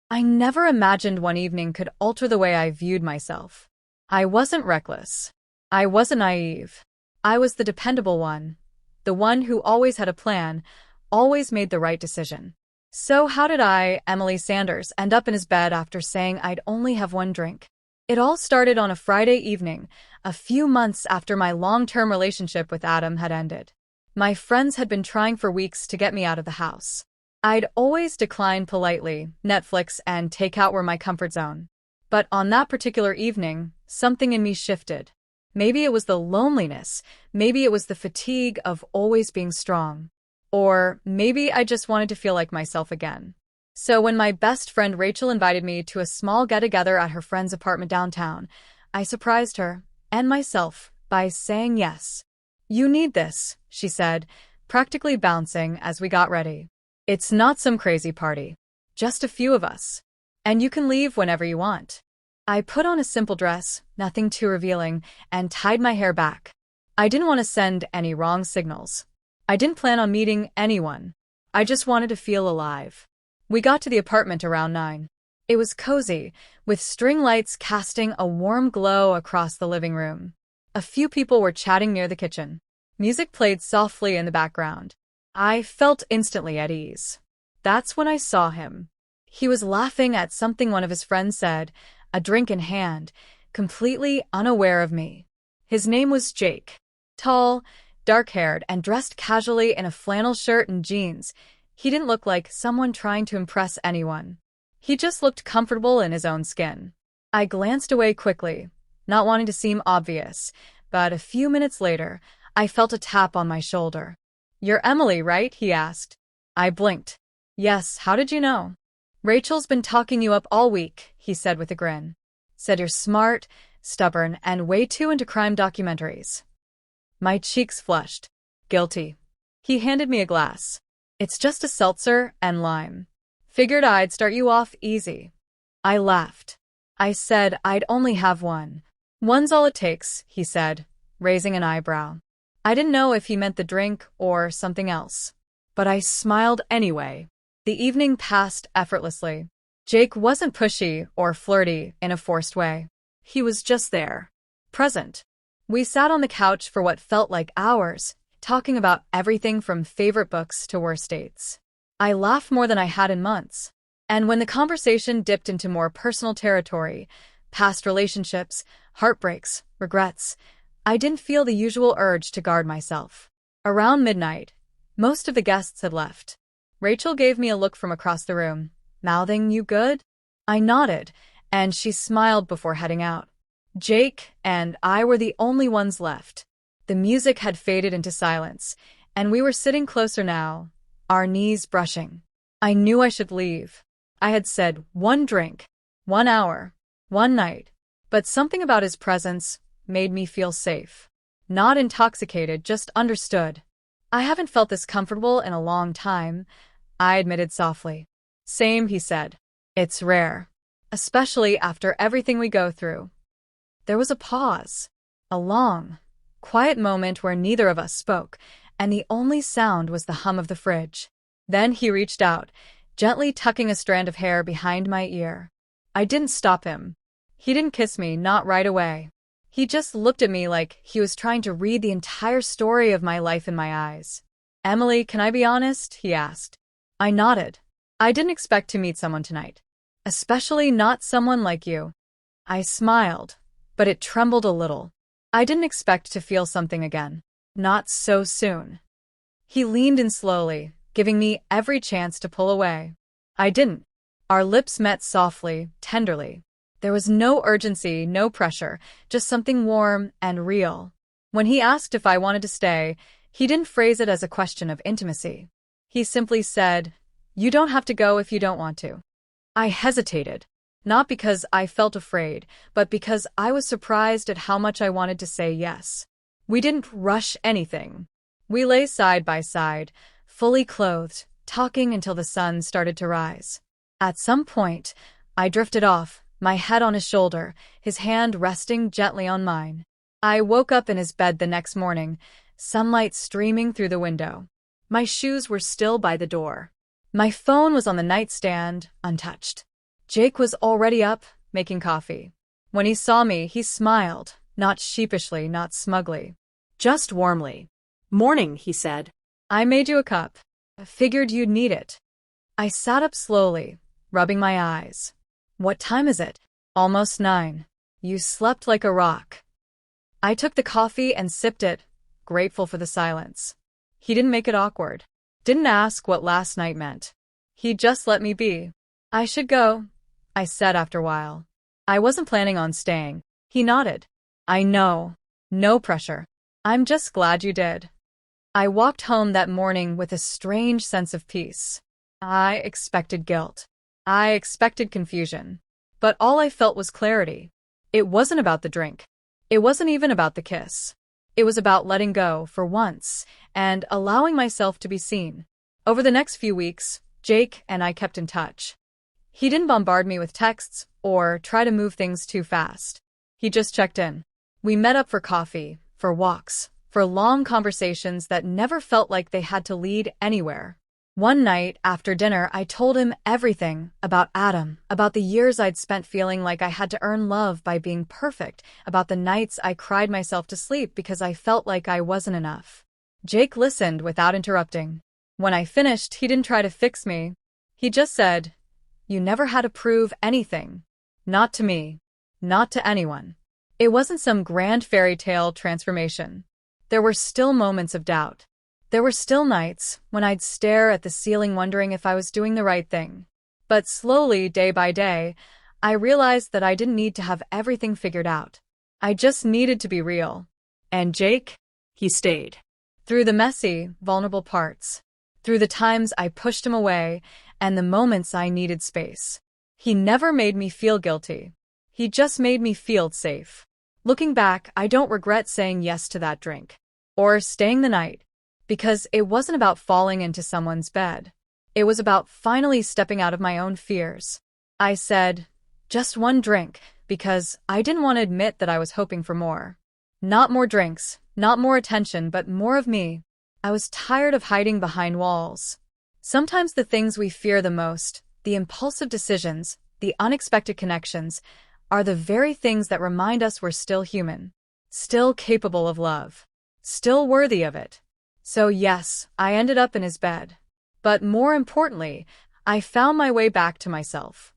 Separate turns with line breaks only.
I never imagined one evening could alter the way I viewed myself. I wasn't reckless. I wasn't naive. I was the dependable one. The one who always had a plan, always made the right decision. So how did I, Emily Sanders, end up in his bed after saying I'd only have one drink? It all started on a Friday evening, a few months after my long-term relationship with Adam had ended. My friends had been trying for weeks to get me out of the house. I'd always declined politely. Netflix and takeout were my comfort zone. But on that particular evening, something in me shifted. Maybe it was the loneliness, maybe it was the fatigue of always being strong. Or maybe I just wanted to feel like myself again. So when my best friend Rachel invited me to a small get-together at her friend's apartment downtown, I surprised her, and myself, by saying yes. "You need this," she said, practically bouncing as we got ready. "It's not some crazy party. Just a few of us. And you can leave whenever you want." I put on a simple dress, nothing too revealing, and tied my hair back. I didn't want to send any wrong signals. I didn't plan on meeting anyone. I just wanted to feel alive. We got to the apartment around 9. It was cozy, with string lights casting a warm glow across the living room. A few people were chatting near the kitchen. Music played softly in the background. I felt instantly at ease. That's when I saw him. He was laughing at something one of his friends said, a drink in hand, completely unaware of me. His name was Jake. Tall, dark-haired, and dressed casually in a flannel shirt and jeans. He didn't look like someone trying to impress anyone. He just looked comfortable in his own skin. I glanced away quickly, not wanting to seem obvious, but a few minutes later, I felt a tap on my shoulder. "You're Emily, right?" he asked. I blinked. "Yes, how did you know?" "Rachel's been talking you up all week," he said with a grin. "Said you're smart, stubborn, and way too into crime documentaries." My cheeks flushed. Guilty. He handed me a glass. "It's just a seltzer and lime. Figured I'd start you off easy." I laughed. I said I'd only have one. "One's all it takes," he said, raising an eyebrow. I didn't know if he meant the drink or something else. But I smiled anyway. The evening passed effortlessly. Jake wasn't pushy or flirty in a forced way. He was just there. Present. We sat on the couch for what felt like hours, talking about everything from favorite books to worst dates. I laughed more than I had in months. And when the conversation dipped into more personal territory, past relationships, heartbreaks, regrets, I didn't feel the usual urge to guard myself. Around midnight, most of the guests had left. Rachel gave me a look from across the room, mouthing, "You good?" I nodded, and she smiled before heading out. Jake and I were the only ones left. The music had faded into silence, and we were sitting closer now, our knees brushing. I knew I should leave. I had said 1 drink, 1 hour, 1 night, but something about his presence made me feel safe. Not intoxicated, just understood. "I haven't felt this comfortable in a long time," I admitted softly. "Same," he said. "It's rare. Especially after everything we go through." There was a pause. A long, quiet moment where neither of us spoke, and the only sound was the hum of the fridge. Then he reached out, gently tucking a strand of hair behind my ear. I didn't stop him. He didn't kiss me, not right away. He just looked at me like he was trying to read the entire story of my life in my eyes. "Emily, can I be honest?" he asked. I nodded. "I didn't expect to meet someone tonight. Especially not someone like you." I smiled, but it trembled a little. I didn't expect to feel something again. Not so soon. He leaned in slowly, giving me every chance to pull away. I didn't. Our lips met softly, tenderly. There was no urgency, no pressure, just something warm and real. When he asked if I wanted to stay, he didn't phrase it as a question of intimacy. He simply said, "You don't have to go if you don't want to." I hesitated, not because I felt afraid, but because I was surprised at how much I wanted to say yes. We didn't rush anything. We lay side by side, fully clothed, talking until the sun started to rise. At some point, I drifted off, my head on his shoulder, his hand resting gently on mine. I woke up in his bed the next morning, sunlight streaming through the window. My shoes were still by the door. My phone was on the nightstand, untouched. Jake was already up, making coffee. When he saw me, he smiled, not sheepishly, not smugly, just warmly.
"Morning," he said.
"I made you a cup. I figured you'd need it." I sat up slowly, rubbing my eyes. "What time is it?" "Almost 9. You slept like a rock." I took the coffee and sipped it, grateful for the silence. He didn't make it awkward. Didn't ask what last night meant. He just let me be. "I should go," I said after a while. "I wasn't planning on staying." He nodded. "I know. No pressure. I'm just glad you did." I walked home that morning with a strange sense of peace. I expected guilt. I expected confusion. But all I felt was clarity. It wasn't about the drink. It wasn't even about the kiss. It was about letting go for once and allowing myself to be seen. Over the next few weeks, Jake and I kept in touch. He didn't bombard me with texts or try to move things too fast. He just checked in. We met up for coffee, for walks, for long conversations that never felt like they had to lead anywhere. One night after dinner, I told him everything about Adam, about the years I'd spent feeling like I had to earn love by being perfect, about the nights I cried myself to sleep because I felt like I wasn't enough. Jake listened without interrupting. When I finished, he didn't try to fix me. He just said, "You never had to prove anything. Not to me. Not to anyone." It wasn't some grand fairy tale transformation. There were still moments of doubt. There were still nights when I'd stare at the ceiling wondering if I was doing the right thing. But slowly, day by day, I realized that I didn't need to have everything figured out. I just needed to be real. And Jake?
He stayed.
Through the messy, vulnerable parts. Through the times I pushed him away and the moments I needed space. He never made me feel guilty. He just made me feel safe. Looking back, I don't regret saying yes to that drink. Or staying the night. Because it wasn't about falling into someone's bed. It was about finally stepping out of my own fears. I said, just one drink, because I didn't want to admit that I was hoping for more. Not more drinks, not more attention, but more of me. I was tired of hiding behind walls. Sometimes the things we fear the most, the impulsive decisions, the unexpected connections, are the very things that remind us we're still human, still capable of love, still worthy of it. So yes, I ended up in his bed. But more importantly, I found my way back to myself.